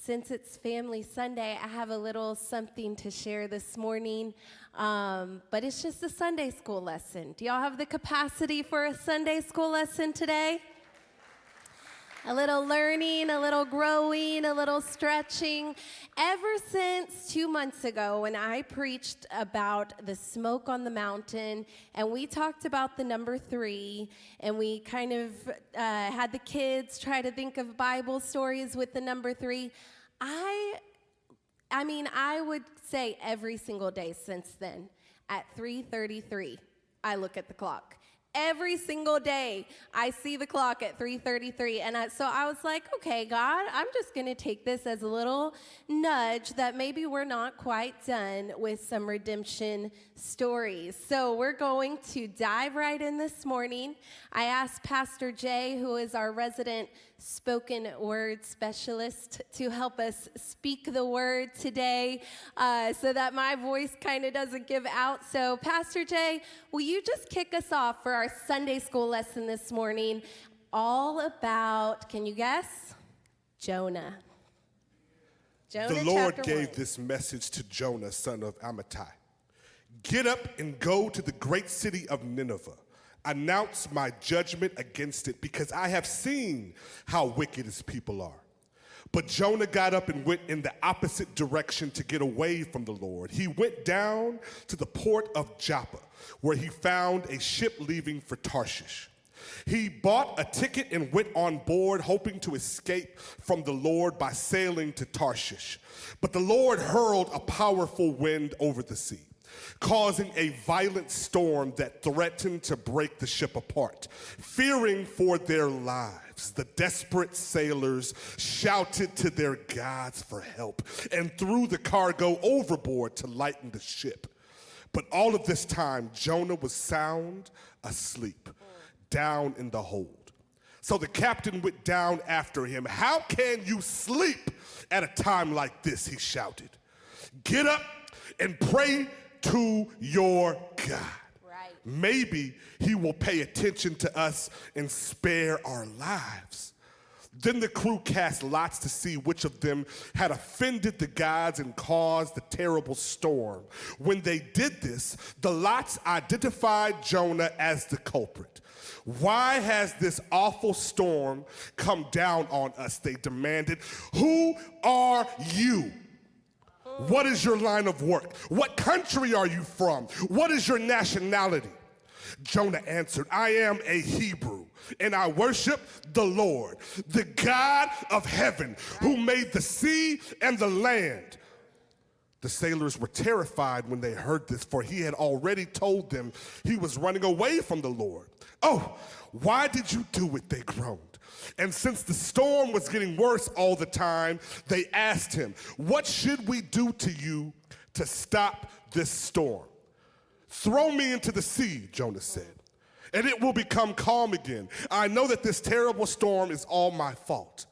Since it's Family Sunday, I have a little something to share this morning, but it's just a Sunday school lesson. Do y'all have the capacity for a Sunday school lesson today? A little learning, a little growing, a little stretching. Ever since 2 months ago when I preached about the smoke on the mountain, and we talked about the number 3, and we kind of had the kids try to think of Bible stories with the number 3, I would say every single day since then, at 3:33, I look at the clock. Every single day, I see the clock at 3:33, and so I was like, okay, God, I'm just going to take this as a little nudge that maybe we're not quite done with some redemption stories. So we're going to dive right in this morning. I asked Pastor Jay, who is our resident spoken word specialist, to help us speak the word today so that my voice kind of doesn't give out. So Pastor Jay, will you just kick us off for our Sunday school lesson this morning, all about, can you guess? Jonah. The Lord gave this message to Jonah, son of Amittai. Get up and go to the great city of Nineveh. Announce my judgment against it, because I have seen how wicked its people are. But Jonah got up and went in the opposite direction to get away from the Lord. He went down to the port of Joppa, where he found a ship leaving for Tarshish. He bought a ticket and went on board, hoping to escape from the Lord by sailing to Tarshish. But the Lord hurled a powerful wind over the sea, causing a violent storm that threatened to break the ship apart. Fearing for their lives, the desperate sailors shouted to their gods for help and threw the cargo overboard to lighten the ship. But all of this time, Jonah was sound asleep, down in the hold. So the captain went down after him. "How can you sleep at a time like this?" he shouted. "Get up and pray to your God. Right. Maybe he will pay attention to us and spare our lives." Then the crew cast lots to see which of them had offended the gods and caused the terrible storm. When they did this, the lots identified Jonah as the culprit. "Why has this awful storm come down on us?" they demanded. "Who are you? What is your line of work? What country are you from? What is your nationality?" Jonah answered, "I am a Hebrew, and I worship the Lord, the God of heaven, who made the sea and the land." The sailors were terrified when they heard this, for he had already told them he was running away from the Lord. "Oh, why did you do it?" they groaned. And since the storm was getting worse all the time, they asked him, "What should we do to you to stop this storm?" "Throw me into the sea," Jonah said, "and it will become calm again. I know that this terrible storm is all my fault."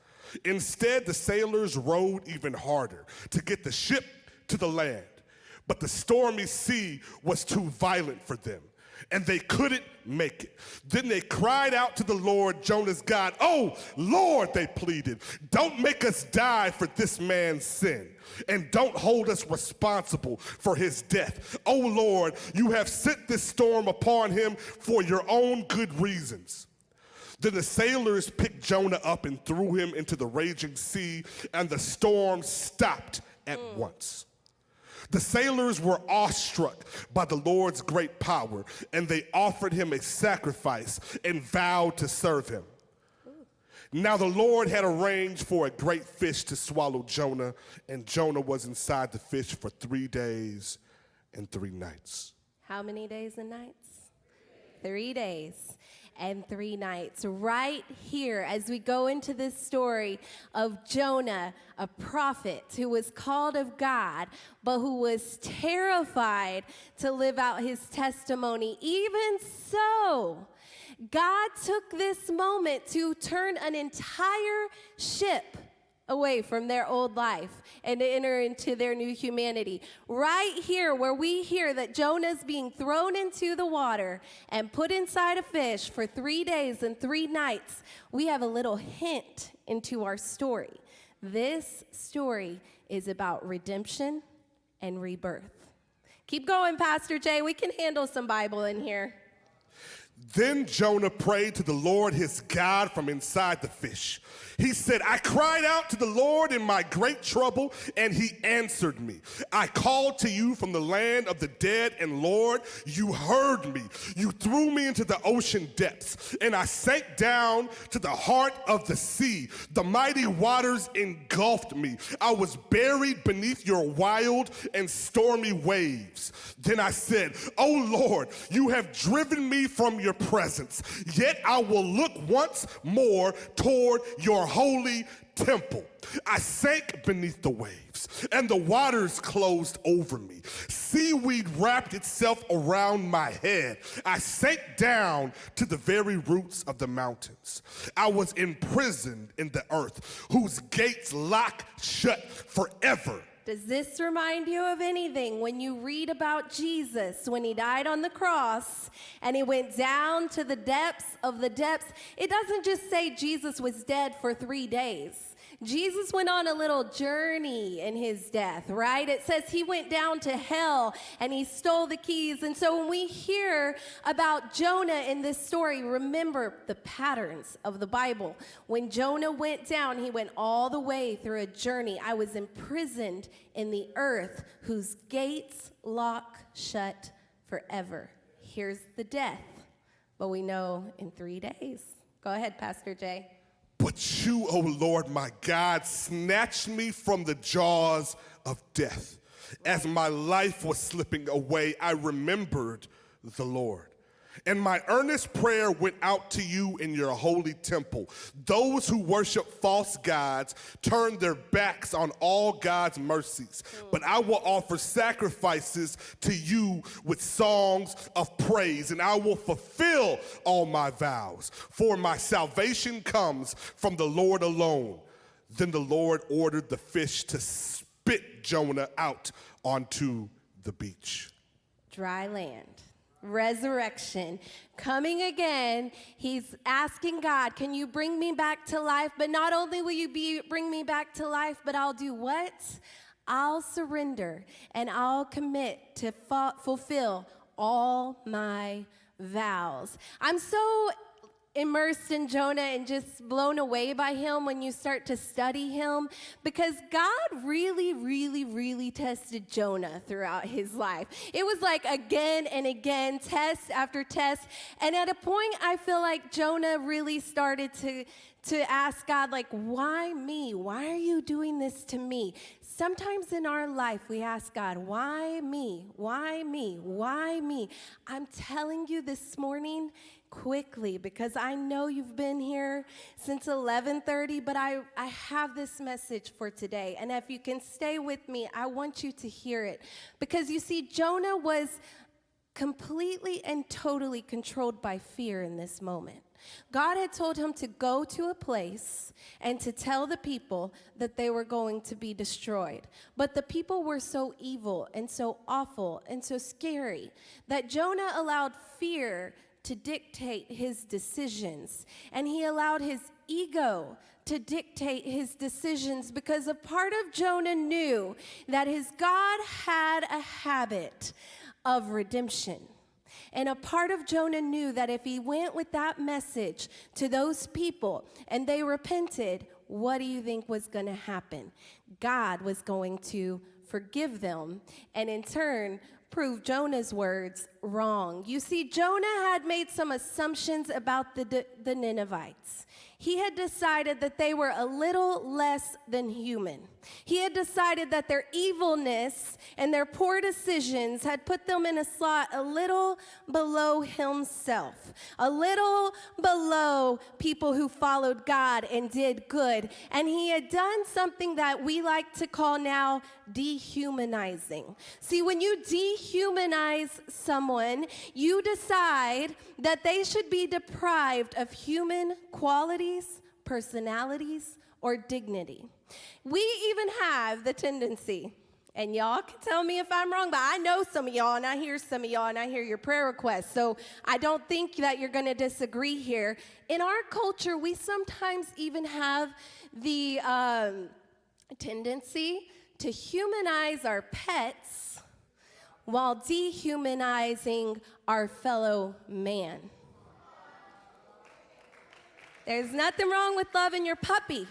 Instead, the sailors rowed even harder to get the ship to the land. But the stormy sea was too violent for them, and they couldn't make it. Then they cried out to the Lord, Jonah's God. "Oh, Lord," they pleaded, "don't make us die for this man's sin, and don't hold us responsible for his death. Oh, Lord, you have sent this storm upon him for your own good reasons." Then the sailors picked Jonah up and threw him into the raging sea, and the storm stopped at once. The sailors were awestruck by the Lord's great power, and they offered him a sacrifice and vowed to serve him. Now the Lord had arranged for a great fish to swallow Jonah, and Jonah was inside the fish for 3 days and 3 nights. How many days and nights? 3 days and 3 nights. Right here, as we go into this story of Jonah, a prophet who was called of God, but who was terrified to live out his testimony. Even so, God took this moment to turn an entire ship away from their old life and to enter into their new humanity. Right here, where we hear that Jonah's being thrown into the water and put inside a fish for 3 days and 3 nights, we have a little hint into our story This story is about redemption and rebirth. Keep going, Pastor Jay. We can handle some Bible in here. Then Jonah prayed to the Lord his God from inside the fish. He said, I cried out to the Lord in my great trouble, and he answered me. I called to you from the land of the dead, and Lord, you heard me. You threw me into the ocean depths, and I sank down to the heart of the sea. The mighty waters engulfed me. I was buried beneath your wild and stormy waves. Then I said, oh Lord, you have driven me from your presence, yet I will look once more toward your holy temple. I sank beneath the waves, and the waters closed over me. Seaweed wrapped itself around my head. I sank down to the very roots of the mountains. I was imprisoned in the earth, whose gates lock shut forever. Does this remind you of anything when you read about Jesus, when he died on the cross and he went down to the depths of the depths? It doesn't just say Jesus was dead for 3 days. Jesus went on a little journey in his death, right? It says he went down to hell and he stole the keys. And so when we hear about Jonah in this story, remember the patterns of the Bible. When Jonah went down, he went all the way through a journey. I was imprisoned in the earth, whose gates lock shut forever. Here's the death, but we know in 3 days. Go ahead, Pastor Jay. But you, O Lord, my God, snatched me from the jaws of death. As my life was slipping away, I remembered the Lord. And my earnest prayer went out to you in your holy temple. Those who worship false gods turn their backs on all God's mercies. But I will offer sacrifices to you with songs of praise, and I will fulfill all my vows. For my salvation comes from the Lord alone. Then the Lord ordered the fish to spit Jonah out onto the beach. Dry land. Resurrection, coming again. He's asking God, can you bring me back to life? But not only will you bring me back to life, but I'll do what? I'll surrender and I'll commit to fulfill all my vows. I'm so immersed in Jonah and just blown away by him when you start to study him, because God really tested Jonah throughout his life. It was like again and again, test after test. And at a point, I feel like Jonah really started to ask God, like, why me? Why are you doing this to me? Sometimes in our life, we ask God, why me? Why me? Why me? I'm telling you this morning, quickly, because I know you've been here since 11:30, but I have this message for today. And if you can stay with me, I want you to hear it. Because you see, Jonah was completely and totally controlled by fear in this moment. God had told him to go to a place and to tell the people that they were going to be destroyed. But the people were so evil and so awful and so scary that Jonah allowed fear to dictate his decisions. And he allowed his ego to dictate his decisions, because a part of Jonah knew that his God had a habit of redemption. And a part of Jonah knew that if he went with that message to those people and they repented, what do you think was going to happen? God was going to forgive them and in turn prove Jonah's words wrong. You see, Jonah had made some assumptions about the Ninevites. He had decided that they were a little less than human. He had decided that their evilness and their poor decisions had put them in a slot a little below himself, a little below people who followed God and did good. And he had done something that we like to call now dehumanizing. See, when you dehumanize someone, you decide that they should be deprived of human qualities, personalities, or dignity. We even have the tendency, and y'all can tell me if I'm wrong, but I know some of y'all, and I hear some of y'all, and I hear your prayer requests, so I don't think that you're going to disagree here. In our culture, we sometimes even have the tendency to humanize our pets while dehumanizing our fellow man. There's nothing wrong with loving your puppy,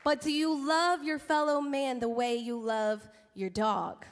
but do you love your fellow man the way you love your dog?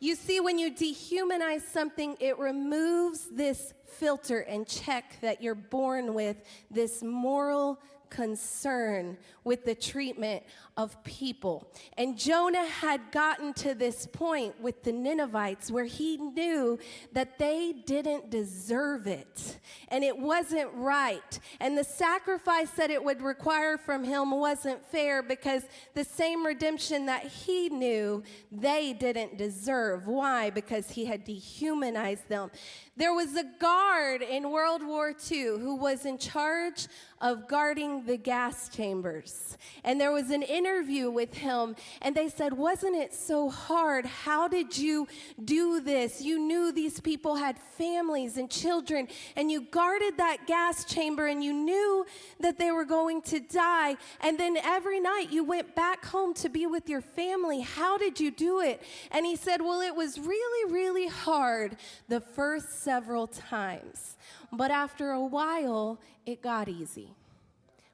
You see, when you dehumanize something, it removes this filter and check that you're born with, this moral concern with the treatment of people. And Jonah had gotten to this point with the Ninevites where he knew that they didn't deserve it and it wasn't right. And the sacrifice that it would require from him wasn't fair because the same redemption that he knew they didn't deserve. Why? Because he had dehumanized them. There was a guard in World War II who was in charge of guarding the gas chambers. And there was an interview with him, and they said, "Wasn't it so hard? How did you do this? You knew these people had families and children, and you guarded that gas chamber, and you knew that they were going to die. And then every night you went back home to be with your family. How did you do it?" And he said, "Well, it was really, really hard the first several times. But after a while, it got easy."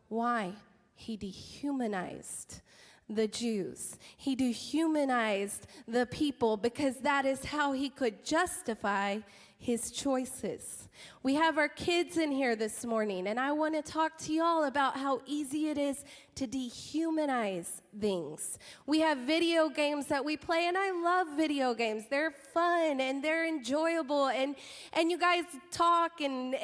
Why? He dehumanized the Jews. He dehumanized the people because that is how he could justify his choices. We have our kids in here this morning, and I want to talk to y'all about how easy it is to dehumanize things. We have video games that we play, and I love video games. They're fun, and they're enjoyable, and you guys talk and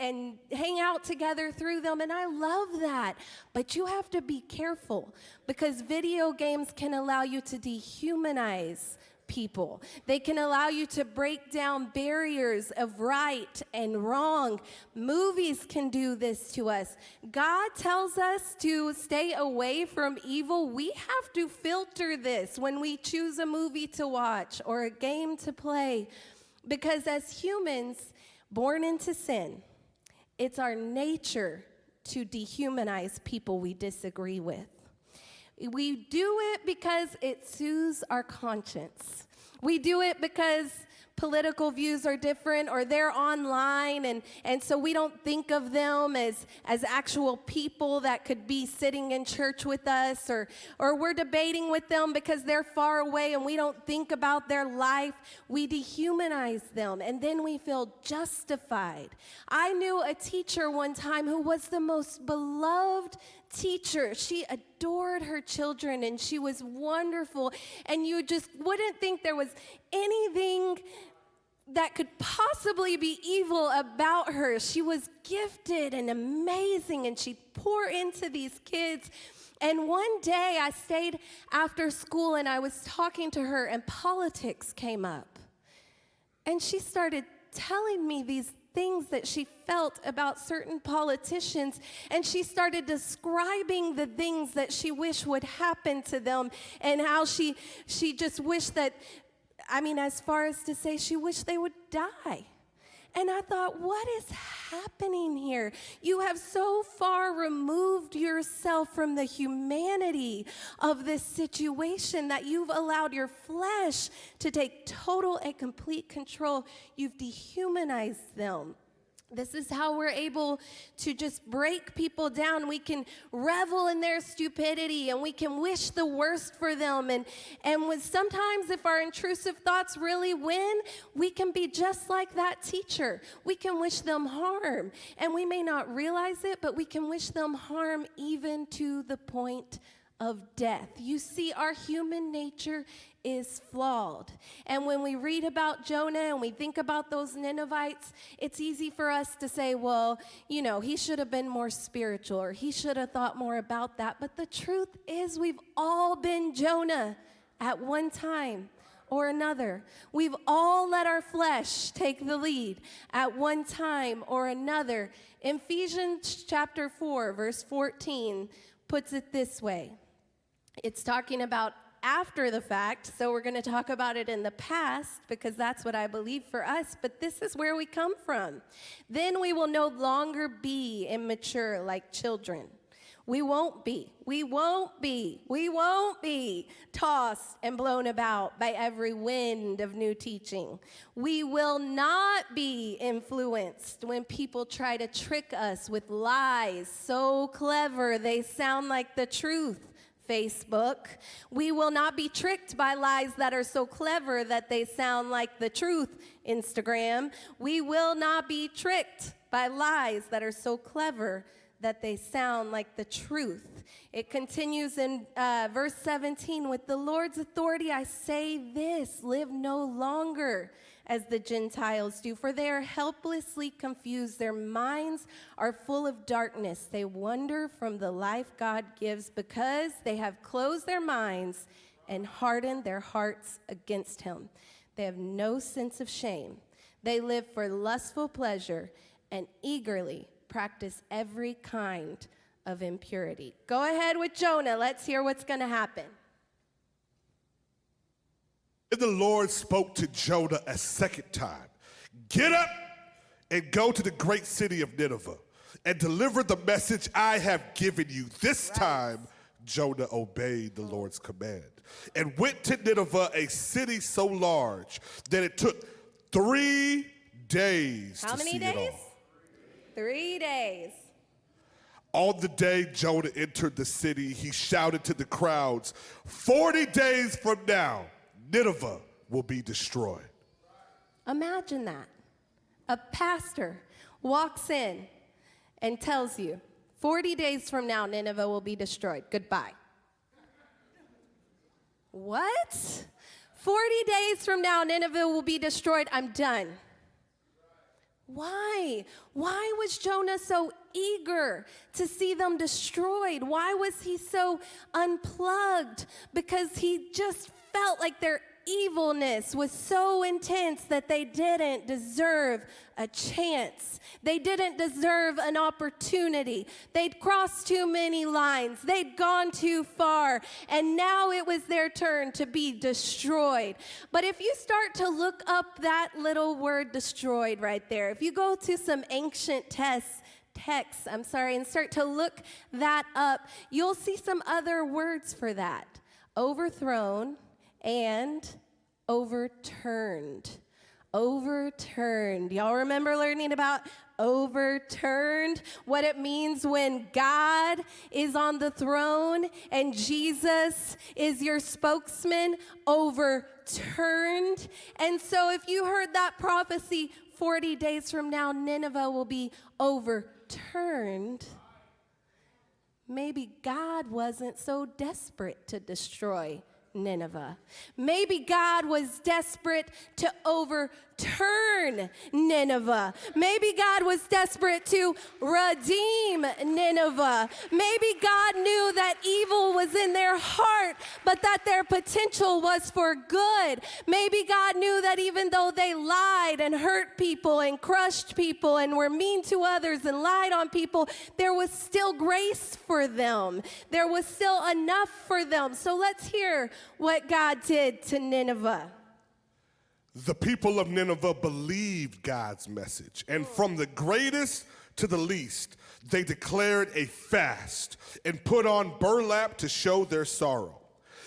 hang out together through them, and I love that. But you have to be careful because video games can allow you to dehumanize people. They can allow you to break down barriers of right and wrong. Movies can do this to us. God tells us to stay away from evil. We have to filter this when we choose a movie to watch or a game to play, because as humans born into sin, it's our nature to dehumanize people we disagree with. We do it because it soothes our conscience. We do it because political views are different or they're online, and so we don't think of them as actual people that could be sitting in church with us, or we're debating with them because they're far away and we don't think about their life. We dehumanize them, and then we feel justified. I knew a teacher one time who was the most beloved teacher. She adored her children and she was wonderful, and you just wouldn't think there was anything that could possibly be evil about her. She was gifted and amazing, and she'd pour into these kids. And one day I stayed after school and I was talking to her, and politics came up, and she started telling me these things that she felt about certain politicians, and she started describing the things that she wished would happen to them, and how she just wished that, as far as to say she wished they would die. And I thought, what is happening here? You have so far removed yourself from the humanity of this situation that you've allowed your flesh to take total and complete control. You've dehumanized them. This is how we're able to just break people down. We can revel in their stupidity, and we can wish the worst for them. And sometimes if our intrusive thoughts really win, we can be just like that teacher. We can wish them harm. And we may not realize it, but we can wish them harm even to the point of death. You see, our human nature is flawed. And when we read about Jonah and we think about those Ninevites, it's easy for us to say, well, he should have been more spiritual, or he should have thought more about that. But the truth is, we've all been Jonah at one time or another. We've all let our flesh take the lead at one time or another. Ephesians chapter 4, verse 14 puts it this way. It's talking about after the fact, so we're going to talk about it in the past because that's what I believe for us, but this is where we come from. Then we will no longer be immature like children. We won't be tossed and blown about by every wind of new teaching. We will not be influenced when people try to trick us with lies so clever they sound like the truth. Facebook. We will not be tricked by lies that are so clever that they sound like the truth. Instagram. We will not be tricked by lies that are so clever that they sound like the truth. It continues in verse 17, with the Lord's authority I say this, live no longer as the Gentiles do, for they are helplessly confused. Their minds are full of darkness. They wander from the life God gives because they have closed their minds and hardened their hearts against him. They have no sense of shame. They live for lustful pleasure and eagerly practice every kind of impurity. Go ahead with Jonah. Let's hear what's going to happen. And the Lord spoke to Jonah a second time. Get up and go to the great city of Nineveh and deliver the message I have given you. This time, Jonah obeyed the Lord's command and went to Nineveh, a city so large that it took 3 days to see it all. 3 days. On the day Jonah entered the city, he shouted to the crowds, 40 days from now, Nineveh will be destroyed. Imagine that. A pastor walks in and tells you, 40 days from now, Nineveh will be destroyed. Goodbye. What? 40 days from now, Nineveh will be destroyed. I'm done. Why? Why was Jonah so eager to see them destroyed? Why was he so unplugged? Because he just felt like their evilness was so intense that they didn't deserve a chance. They didn't deserve an opportunity. They'd crossed too many lines. They'd gone too far. And now it was their turn to be destroyed. But if you start to look up that little word destroyed right there, if you go to some ancient texts, and start to look that up, you'll see some other words for that. Overthrown and overturned. Overturned. Y'all remember learning about overturned? What it means when God is on the throne and Jesus is your spokesman. Overturned. And so if you heard that prophecy, 40 days from now, Nineveh will be overturned. Maybe God wasn't so desperate to destroy Nineveh. Maybe God was desperate to overturn Nineveh. Maybe God was desperate to redeem Nineveh. Maybe God knew that evil was in their heart, but that their potential was for good. Maybe God knew that even though they lied and hurt people and crushed people and were mean to others and lied on people, there was still grace for them. There was still enough for them. So let's hear what God did to Nineveh. The people of Nineveh believed God's message, and from the greatest to the least, they declared a fast and put on burlap to show their sorrow.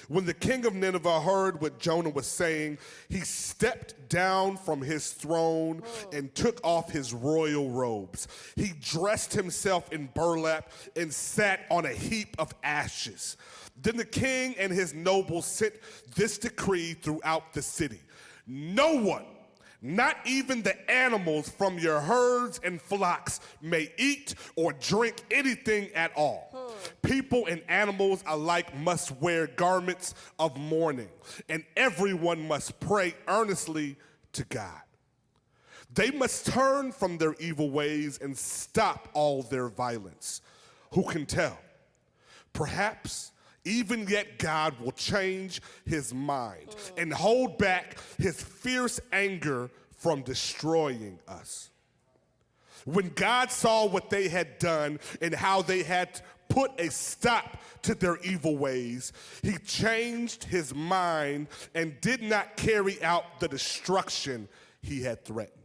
When the king of Nineveh heard what Jonah was saying, he stepped down from his throne and took off his royal robes. He dressed himself in burlap and sat on a heap of ashes. Then the king and his nobles sent this decree throughout the city. No one, not even the animals from your herds and flocks, may eat or drink anything at all. People and animals alike must wear garments of mourning, and everyone must pray earnestly to God. They must turn from their evil ways and stop all their violence. Who can tell? Perhaps even yet God will change his mind and hold back his fierce anger from destroying us. When God saw what they had done and how they had put a stop to their evil ways, he changed his mind and did not carry out the destruction he had threatened.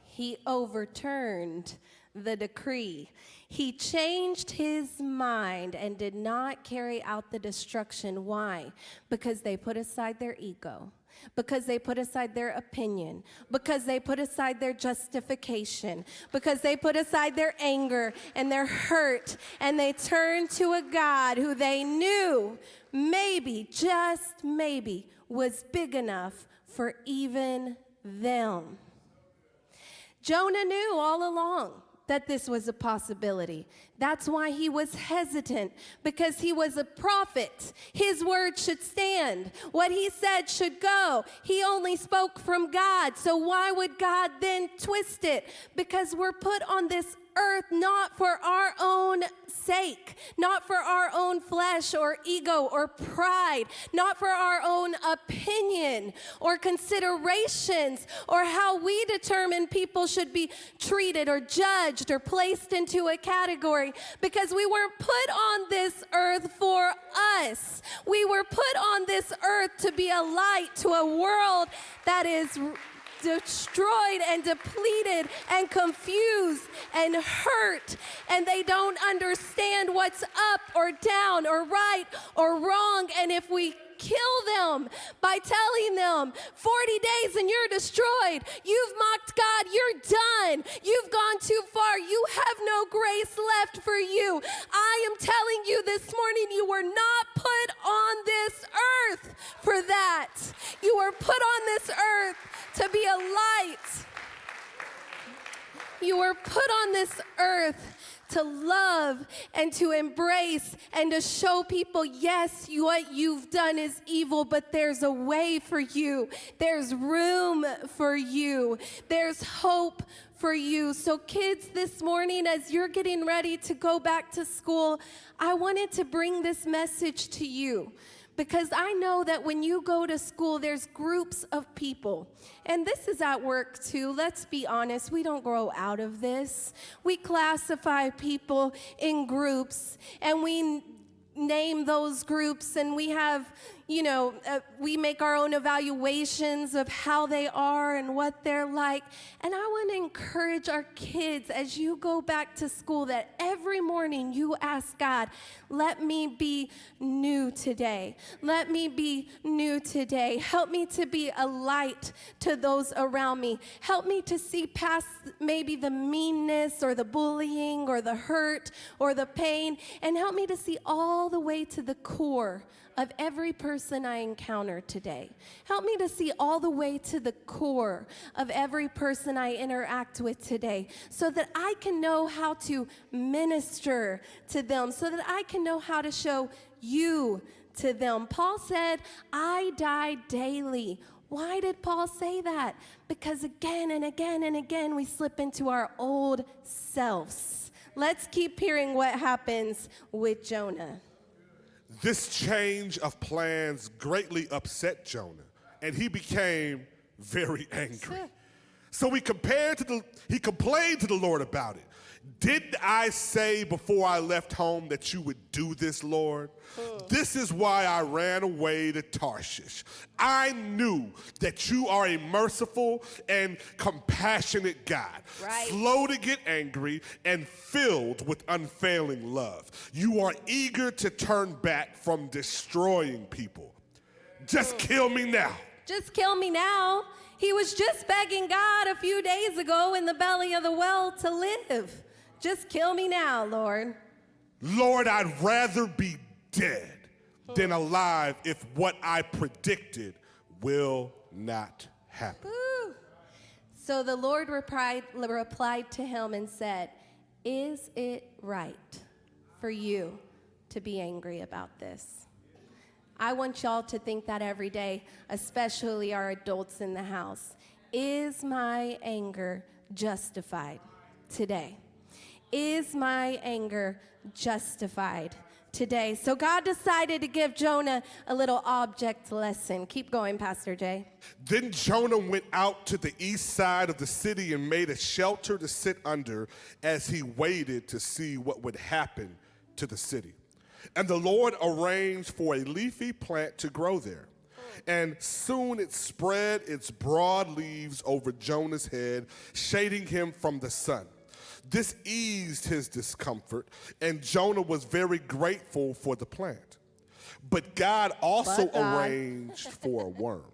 He overturned the decree. He changed his mind and did not carry out the destruction. Why? Because they put aside their ego. Because they put aside their opinion, because they put aside their justification, because they put aside their anger and their hurt, and they turned to a God who they knew maybe, just maybe, was big enough for even them. Jonah knew all along that this was a possibility. That's why he was hesitant, because he was a prophet. His word should stand. What he said should go. He only spoke from God. So why would God then twist it? Because we're put on this earth not for our own sake, not for our own flesh or ego or pride, not for our own opinion or considerations or how we determine people should be treated or judged or placed into a category, because we weren't put on this earth for us. We were put on this earth to be a light to a world that is destroyed and depleted and confused and hurt, and they don't understand what's up or down or right or wrong. And if we kill them by telling them 40 days and you're destroyed, you've mocked God, you're done, you've gone too far, you have no grace left for you. I am telling you this morning, you were not put on this earth for that. You were put on this earth to be a light. You were put on this earth to love and to embrace and to show people, yes, what you've done is evil, but there's a way for you. There's room for you. There's hope for you. So kids, this morning, as you're getting ready to go back to school, I wanted to bring this message to you. Because I know that when you go to school, there's groups of people. And this is at work too. Let's be honest. We don't grow out of this. We classify people in groups, and we name those groups, and we have, we make our own evaluations of how they are and what they're like. And I want to encourage our kids as you go back to school that every morning you ask God, let me be new today. Let me be new today. Help me to be a light to those around me. Help me to see past maybe the meanness or the bullying or the hurt or the pain, and help me to see all the way to the core of every person I encounter today. Help me to see all the way to the core of every person I interact with today, so that I can know how to minister to them, so that I can know how to show you to them. Paul said, I die daily. Why did Paul say that? Because again and again and again, we slip into our old selves. Let's keep hearing what happens with Jonah. This change of plans greatly upset Jonah, and he became very angry. So he complained to the Lord about it. Didn't I say before I left home that you would do this, Lord? This is why I ran away to Tarshish. I knew that you are a merciful and compassionate God, slow to get angry and filled with unfailing love. You are eager to turn back from destroying people. Just kill me now. Just kill me now. He was just begging God a few days ago in the belly of the well to live. Just kill me now, Lord. Lord, I'd rather be dead than alive if what I predicted will not happen. So the Lord replied to him and said, is it right for you to be angry about this? I want y'all to think that every day, especially our adults in the house. Is my anger justified today? Is my anger justified today? So God decided to give Jonah a little object lesson. Keep going, Pastor Jay. Then Jonah went out to the east side of the city and made a shelter to sit under as he waited to see what would happen to the city. And the Lord arranged for a leafy plant to grow there. And soon it spread its broad leaves over Jonah's head, shading him from the sun. This eased his discomfort, and Jonah was very grateful for the plant. But God also arranged for a worm.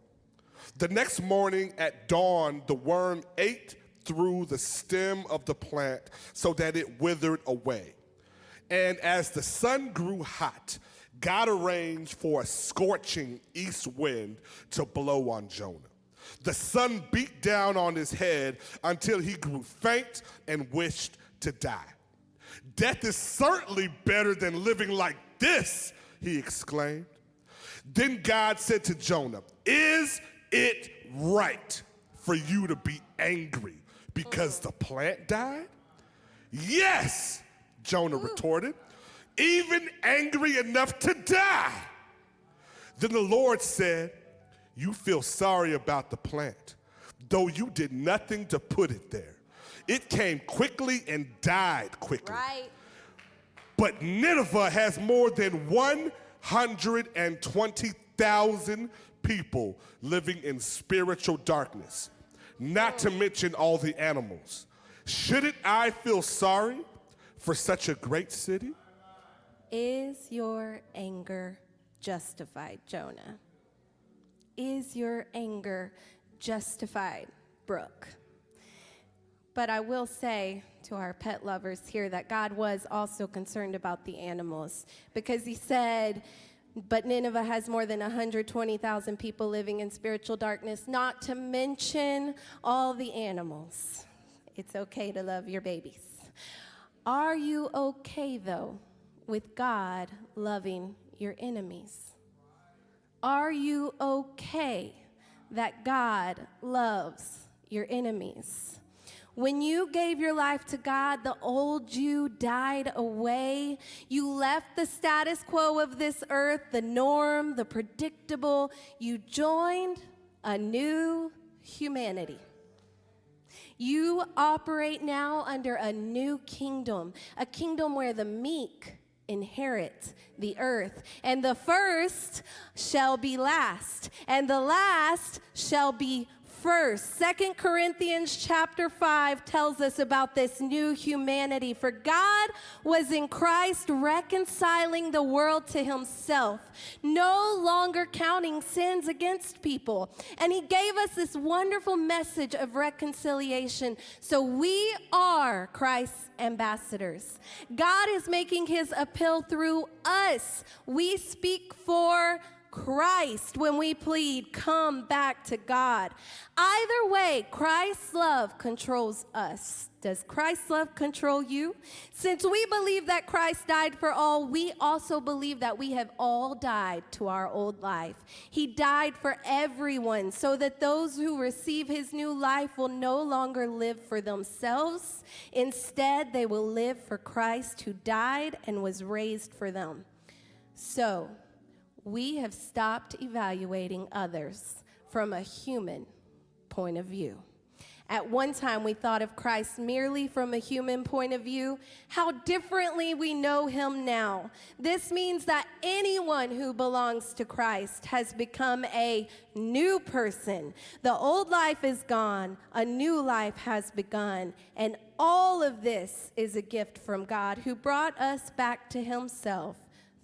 The next morning at dawn, the worm ate through the stem of the plant so that it withered away. And as the sun grew hot, God arranged for a scorching east wind to blow on Jonah. The sun beat down on his head until he grew faint and wished to die. "Death is certainly better than living like this," he exclaimed. Then God said to Jonah, "Is it right for you to be angry because the plant died?" "Yes," Jonah retorted, "even angry enough to die." Then the Lord said, "You feel sorry about the plant, though you did nothing to put it there. It came quickly and died quickly." Right. But Nineveh has more than 120,000 people living in spiritual darkness, not to mention all the animals. Shouldn't I feel sorry for such a great city? Is your anger justified, Jonah? Is your anger justified, Brooke? But I will say to our pet lovers here that God was also concerned about the animals, because he said, but Nineveh has more than 120,000 people living in spiritual darkness, not to mention all the animals. It's okay to love your babies. Are you okay, though, with God loving your enemies? Are you okay that God loves your enemies? When you gave your life to God, the old you died away. You left the status quo of this earth, the norm, the predictable. You joined a new humanity. You operate now under a new kingdom, a kingdom where the meek inherit the earth, and the first shall be last, and the last shall be first. 2 Corinthians chapter 5 tells us about this new humanity. For God was in Christ reconciling the world to himself, no longer counting sins against people. And he gave us this wonderful message of reconciliation. So we are Christ's ambassadors. God is making his appeal through us. We speak for Christ when we plead, come back to God. Either way, Christ's love controls us. Does Christ's love control you? Since we believe that Christ died for all, we also believe that we have all died to our old life. He died for everyone so that those who receive his new life will no longer live for themselves. Instead, they will live for Christ who died and was raised for them. So, we have stopped evaluating others from a human point of view. At one time, we thought of Christ merely from a human point of view. How differently we know him now. This means that anyone who belongs to Christ has become a new person. The old life is gone, a new life has begun, and all of this is a gift from God who brought us back to himself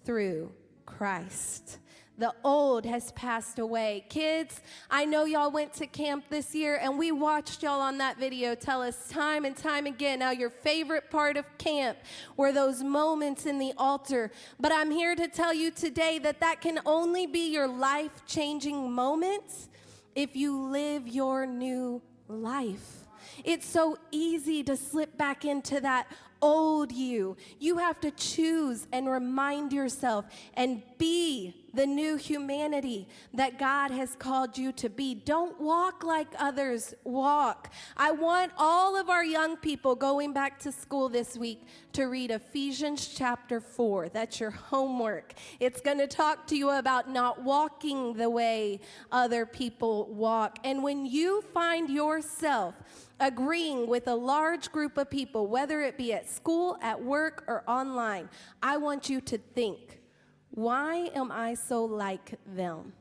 through Christ. The old has passed away. Kids, I know y'all went to camp this year, and we watched y'all on that video tell us time and time again how your favorite part of camp were those moments in the altar. But I'm here to tell you today that that can only be your life-changing moments if you live your new life. It's so easy to slip back into that old you. You have to choose and remind yourself and be the new humanity that God has called you to be. Don't walk like others walk. I want all of our young people going back to school this week to read Ephesians chapter 4. That's your homework. It's going to talk to you about not walking the way other people walk. And when you find yourself agreeing with a large group of people, whether it be at school, at work, or online, I want you to think, why am I so like them?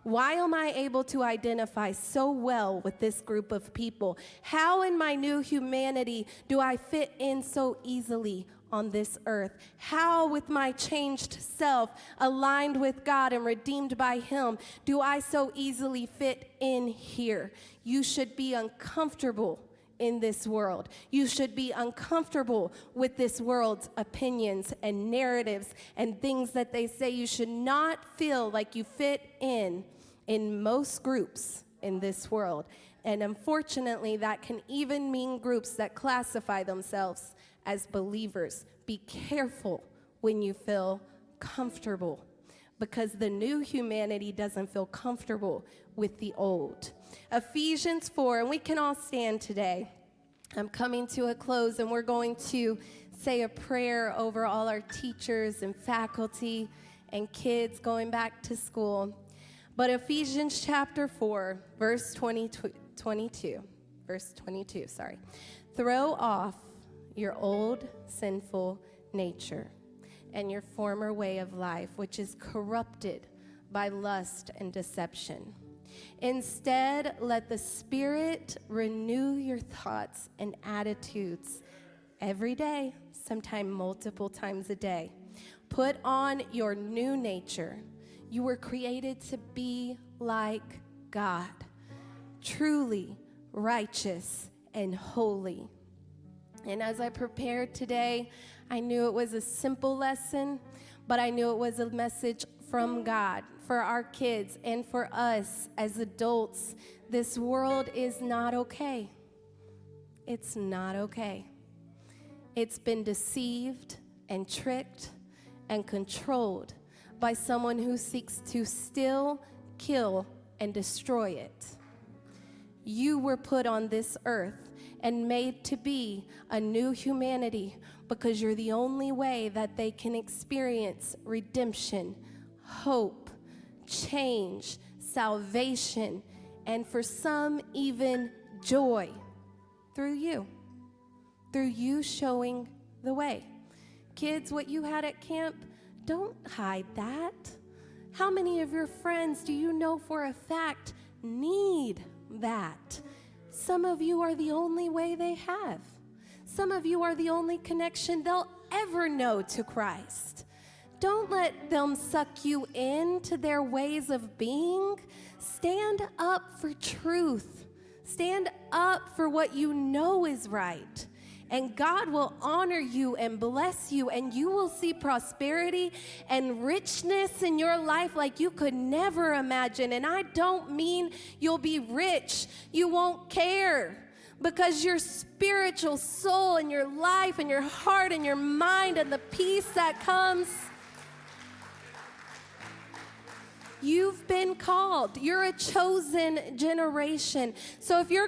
Why am I able to identify so well with this group of people? How in my new humanity do I fit in so easily on this earth? How with my changed self, aligned with God and redeemed by Him, do I so easily fit in here? You should be uncomfortable in this world. You should be uncomfortable with this world's opinions and narratives and things that they say. You should not feel like you fit in most groups in this world. And unfortunately, that can even mean groups that classify themselves as believers. Be careful when you feel comfortable, because the new humanity doesn't feel comfortable with the old. Ephesians 4, and we can all stand today. I'm coming to a close, and we're going to say a prayer over all our teachers and faculty and kids going back to school. But Ephesians chapter 4, verse 22, throw off your old sinful nature and your former way of life, which is corrupted by lust and deception. Instead, let the Spirit renew your thoughts and attitudes every day, sometime multiple times a day. Put on your new nature. You were created to be like God, truly righteous and holy. And as I prepared today, I knew it was a simple lesson, but I knew it was a message from God for our kids and for us as adults. This world is not okay. It's not okay. It's been deceived and tricked and controlled by someone who seeks to steal, kill, and destroy it. You were put on this earth and made to be a new humanity because you're the only way that they can experience redemption, hope, change, salvation, and for some, even joy through you showing the way. Kids, what you had at camp, don't hide that. How many of your friends do you know for a fact need that? Some of you are the only way they have. Some of you are the only connection they'll ever know to Christ. Don't let them suck you into their ways of being. Stand up for truth. Stand up for what you know is right. And God will honor you and bless you, and you will see prosperity and richness in your life like you could never imagine. And I don't mean you'll be rich. You won't care, because your spiritual soul and your life and your heart and your mind and the peace that comes, you've been called. You're a chosen generation. So if you're going